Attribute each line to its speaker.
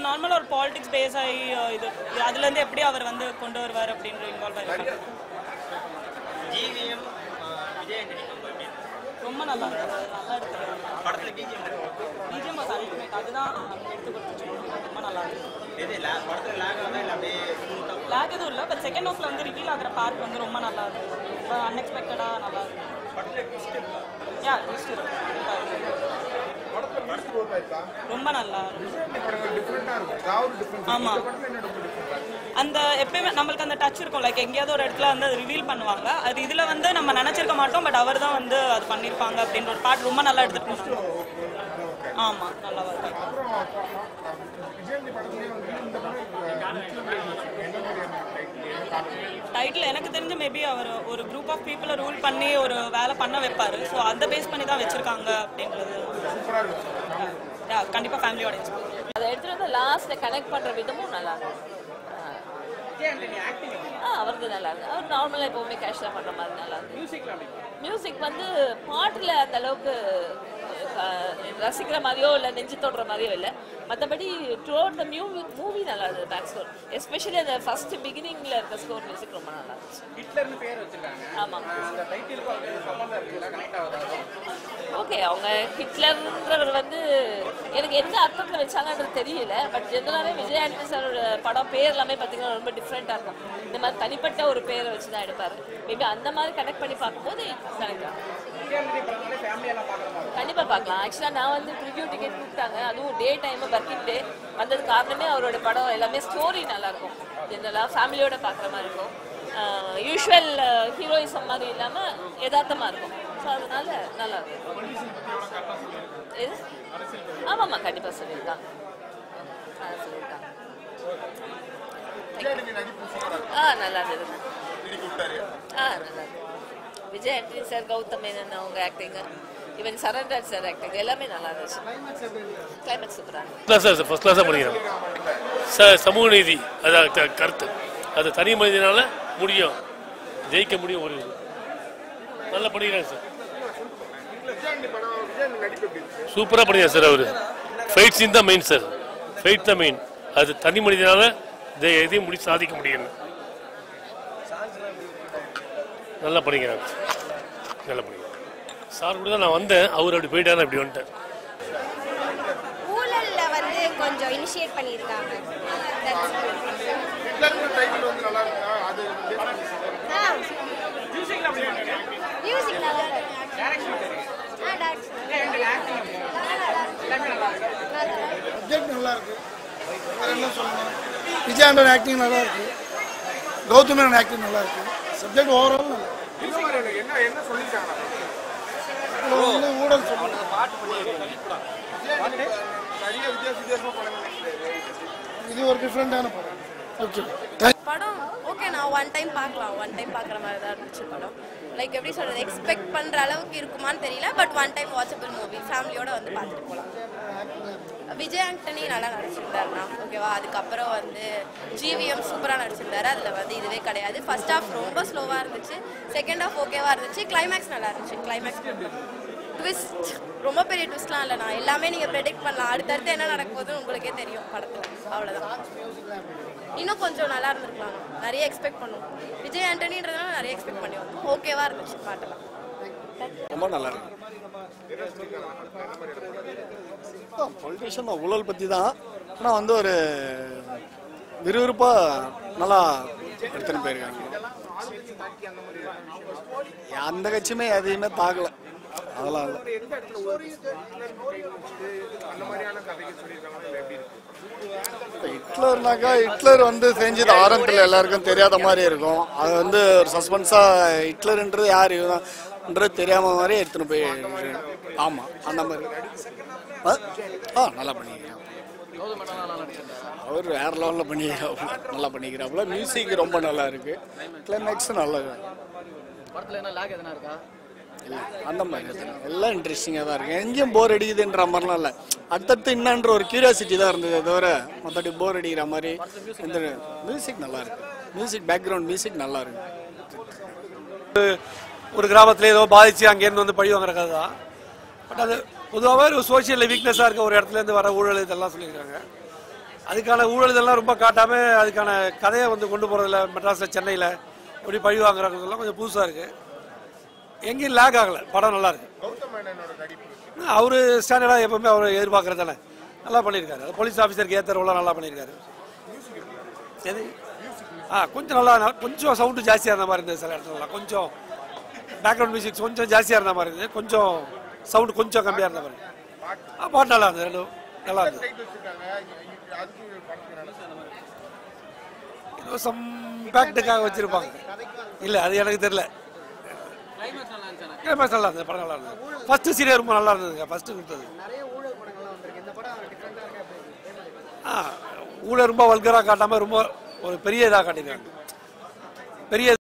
Speaker 1: நார்மலா ஒரு politics base ஆகி இது அதுல இருந்து எப்படி அவர் வந்து கொண்டு வருவார் அப்படின்ற இன்வால்வ் ஆயிருக்காங்க.
Speaker 2: ஜிவிஎம் விஜய்
Speaker 1: ரொம்ப நல்லா இருக்கு. நல்லா இருக்கு.
Speaker 2: படத்துல
Speaker 1: பிஜிஎம் வாஸ் அல்டிமேட். அதுதான் எடுத்து கொடுத்துச்சு. ரொம்ப நல்லா இருக்கு.
Speaker 2: படத்துல லாக் ஆகுதா இல்லை அப்படியே
Speaker 1: லாக் எதுவும் இல்லை. பட் செகண்ட் ஹாஃப்ல வந்து ரிவீல் ஆகிற பார்ட் வந்து ரொம்ப நல்லா இருக்கு. ரொம்ப அன்எக்ஸ்பெக்டடாக நல்லா இருக்கு.
Speaker 2: படத்துல ட்விஸ்ட் இருக்கா?
Speaker 1: யா ட்விஸ்ட் இருக்கு. ரொம்ப நல்லா ஆமா. அந்த எப்பயுமே நம்மளுக்கு அந்த டச் இருக்கும். லைக் எங்கேயாவது ஒரு இடத்துல வந்து ரிவீல் பண்ணுவாங்க. அது இதுல வந்து நம்ம நினைச்சிருக்க மாட்டோம். பட் அவர் தான் வந்து அது பண்ணிருப்பாங்க அப்படின்ற ஒரு பார்ட் ரொம்ப நல்லா எடுத்துட்டு. ஆமா நல்லா இருக்கு. டைட்டில் எனக்கு தெரிஞ்ச மேபி அவர் ஒரு குரூப் ஆஃப் பீப்புளை ரூல் பண்ணி ஒரு வேலை பண்ண வைப்பாரு. ஸோ அந்த பேஸ் பண்ணி தான் வச்சிருக்காங்க அப்படின்றது கண்டிப்பா ஃபேமிலி ஆடியன்ஸ்
Speaker 3: அதை எடுத்துட்டு வந்து லாஸ்ட்ல கனெக்ட் பண்ற விதமும் நல்லா இருக்கும். அவருக்கு நல்லா இருக்கு. அவர் நார்மலா எப்பவுமே கேஷுவலா பண்ற மாதிரி நல்லா இருக்கு. மியூசிக் வந்து பாட்டுல அந்த அளவுக்கு ரசிக்கிற மாதிரியோ இல்லை நெஞ்சு தொடுற மாதிரியோ இல்லை. மற்றபடி த்ரூஅவுட் த மூவி நல்லா இருந்தது. பேக் ஸ்கோர் எஸ்பெஷலி அந்த ஃபர்ஸ்ட் பிகினிங்ல இருக்க ஸ்கோர் மியூசிக் ரொம்ப நல்லா இருந்துச்சு. ஹிட்லர்னு பேர் வச்சிருக்காங்க. ஆமாம். அந்த டைட்டிலுக்கு அதுக்கு சம்பந்தம் இருக்குல்ல, கனெக்ட் ஆகுதா? ஓகே, அவங்க ஹிட்லர்ன்றவர் வந்து எனக்கு எந்த அர்த்தத்தில் வச்சாங்கன்றது தெரியல. பட் ஜென்ரலாகவே விஜய் ஆண்டனி சாரோட படம் பேர் எல்லாமே பார்த்தீங்கன்னா ரொம்ப டிஃப்ரெண்ட்டாக இருக்கும். இந்த மாதிரி தனிப்பட்ட ஒரு பேரை வச்சு தான் எடுப்பார். மேபி அந்த மாதிரி கனெக்ட் பண்ணி பார்க்கும்போது கனெக்ட் ஆகும். கண்டிப்பாக பார்க்கலாம். ஆக்சுவலாக நான் வந்து ப்ரிவியூ டிக்கெட் கொடுத்தாங்க. அதுவும் டே டைமு ஒர்க்கிங் டே வந்தது காரணமே அவரோட படம் எல்லாமே ஸ்டோரி நல்லாயிருக்கும். ஜென்ரலாக ஃபேமிலியோட பார்க்குற மாதிரி இருக்கும். யூஸ்வல் ஹீரோயிசம் மாதிரி இல்லாமல் யதார்த்தமாக இருக்கும். ஸோ அதனால நல்லா இருக்கும். எது? ஆமாம்மா, கண்டிப்பாக சொல்லியிருக்காங்க. சொல்லியிருக்காங்க. நல்லா இருந்தது. நல்லா இருக்கு. விஜய் ஆண்டனி சார், கௌதம் மேனன் அவங்க acting, even Charanraj sir acting எல்லாமே நல்லா இருந்துச்சு. கிளைமேக்ஸ் சூப்பராக
Speaker 4: சார் ஃபர்ஸ்ட் கிளாஸாக பண்ணிக்கிறோம் சார். சமூக நீதி அதாவது கருத்து அது தனி மனிதனால முடியும், ஜெயிக்க முடியும். ஒரு நல்லா பண்ணிக்கிறாங்க சார். சூப்பராக பண்ணிக்கிறார் சார். அவர் ஃபைட் சீன் தான் மெயின் சார். ஃபைட் தான் மெயின். அது தனி மனிதனால எதையும் சாதிக்க முடியும். நல்லா பண்ணிக்கிறாங்க. நல்லா பண்ணிக்கிறாங்க சார். கூட தான் நான் வந்தேன். அவர் அப்படி போயிட்டாரு, அப்படி வந்துட்டேன்.
Speaker 5: ஊழல்ல வந்து கொஞ்சம் இனிஷியேட் பண்ணியிருக்காங்க. மியூசிக் நல்லா இருக்கு.
Speaker 6: நல்லா இருக்கு. என்ன சொல்லணும், விஜய் ஆண்டனி ஆக்டிங் நல்லா இருக்கு. கௌதம் மேனன் ஆக்டிங் நல்லா இருக்கு. சப்ஜெக்ட் ஓவரால் நல்லா இருக்கு. என்ன சொல்லிருக்காங்க? ஊழல் சொல்லுங்க. இது ஒரு டிஃப்ரெண்டான படம். ஓகே,
Speaker 5: படம் ஓகே. நான் ஒன் டைம் பார்க்கலாம். ஒன் டைம் பார்க்குற மாதிரி தான் இருந்துச்சு படம். லைக் எப்படி சொல்கிறது, எக்ஸ்பெக்ட் பண்ணுற அளவுக்கு இருக்குமான்னு தெரியல. But one time watchable movie, ஃபேமிலியோட வந்து பார்த்துட்டு போகலாம். விஜய் ஆண்டனி நல்லா நடிச்சிருந்தாருண்ணா, ஓகேவா. அதுக்கப்புறம் வந்து ஜிவிஎம் சூப்பராக நடிச்சிருந்தாரு. அதில் வந்து இதுவே கிடையாது. ஃபர்ஸ்ட் ஹாஃப் ரொம்ப ஸ்லோவாக இருந்துச்சு. செகண்ட் ஹாஃப் ஓகேவாக இருந்துச்சு. கிளைமேக்ஸ் நல்லா இருந்துச்சு. கிளைமேக்ஸ் ட்விஸ்ட் ரொம்ப பெரிய ட்விஸ்ட்லாம் இல்லைண்ணா. எல்லாமே நீங்கள் ப்ரெடிக்ட் பண்ணலாம். அடுத்தடுத்து என்ன நடக்க போகுதுன்னு உங்களுக்கே தெரியும் படத்தில். அவ்வளோதான். இன்னும் கொஞ்சம் நல்லா இருந்திருக்கலாம். நிறைய எக்ஸ்பெக்ட் பண்ணுவோம். விஜய் ஆண்டனின்றதுனால நிறைய எக்ஸ்பெக்ட் பண்ணி வந்தோம். ஓகேவா இருந்துச்சு பாட்டெல்லாம்.
Speaker 6: ரொம்ப நல்லா இருக்கு. பொலிட்டிஷியன் ஊழல் பற்றி தான். ஆனால் வந்து ஒரு விறுவிறுப்பாக நல்லா எடுத்துன்னு போயிருக்காங்க. அந்த கட்சியுமே எதையுமே தாக்கல. அதெல்லாம் இல்லை. ஹிட்லர்னாக்கா ஹிட்லர் வந்து செஞ்சது ஆரம்பத்தில் எல்லாருக்கும் தெரியாத மாதிரி இருக்கும். அது வந்து ஒரு சஸ்பென்ஸாக ஹிட்லர்ன்றது யார் இதுன்றது தெரியாம மாதிரி எடுத்துன்னு போய். ஆமாம், அந்த மாதிரி. நல்லா பண்ணிக்கிறேன். அவர் வேற லெவலில் பண்ணிக்கிறாப்புல, நல்லா பண்ணிக்கிறாப்புல. மியூசிக் ரொம்ப நல்லா இருக்கு. கிளைமேக்ஸும் நல்லா இருக்கு. இல்லை அந்த மாதிரி எல்லாம் இன்ட்ரெஸ்டிங்காக தான் இருக்கு. எங்கேயும் போர் அடிக்குதுன்ற மாதிரிலாம் இல்லை. அடுத்தடுத்து என்னன்ற ஒரு கியூரியாசிட்டி தான் இருந்தது தவிர மற்றபடி போர் அடிக்கிற மாதிரி இந்த மியூசிக் நல்லா இருக்கு. மியூசிக் பேக்ரவுண்ட் மியூசிக் நல்லா இருக்கு.
Speaker 7: ஒரு கிராமத்தில் ஏதோ பாதிச்சு அங்கேருந்து வந்து பழி வாங்குற கதை தான். பட் அது பொதுவாகவே ஒரு சோசியல் வீக்னஸாக இருக்க ஒரு இடத்துலேருந்து வர ஊழல் இதெல்லாம் சொல்லியிருக்காங்க. அதுக்கான ஊழல் இதெல்லாம் ரொம்ப காட்டாமல் அதுக்கான கதையை வந்து கொண்டு போகிறதில்ல. மெட்ராஸில் சென்னையில் எப்படி பழி வாங்குறாங்கிறதெல்லாம் கொஞ்சம் புதுசாக இருக்குது. எங்கேயும் லேக் ஆகலை, படம் நல்லா இருக்கு. அவர் ஸ்டாண்டர்டாக எப்பவுமே அவர் எதிர்பார்க்குறது தானே, நல்லா பண்ணியிருக்காரு. அது போலீஸ் ஆஃபீஸருக்கு ஏற்ற ரோலாக நல்லா பண்ணியிருக்காரு. சரி கொஞ்சம் நல்லா, கொஞ்சம் சவுண்டு ஜாஸ்தியாக இருந்த மாதிரி இருந்தது சில இடத்துலலாம். கொஞ்சம் பேக்ரவுண்ட் மியூசிக் கொஞ்சம் ஜாஸ்தியாக இருந்த மாதிரி இருந்தது, கொஞ்சம் சவுண்டு கொஞ்சம் கம்மியாக இருந்த மாதிரி. பாட்டு நல்லா இருந்தது, ரெண்டும் நல்லா இருந்தது. ஏதோ சம் பேக்டுக்காக வச்சுருப்பாங்க. இல்லை அது எனக்கு தெரியல. கிளைமேக்ஸ் நல்லா இருந்தது, படம் நல்லா இருந்தது. ஃபர்ஸ்ட் சீனே ரொம்ப நல்லா இருந்ததுங்க, ஃபர்ஸ்ட் கொடுத்தது. ஊழல் ரொம்ப வல்கராக காட்டாமல் ரொம்ப ஒரு பெரிய இதாக காட்டியிருக்காங்க. பெரிய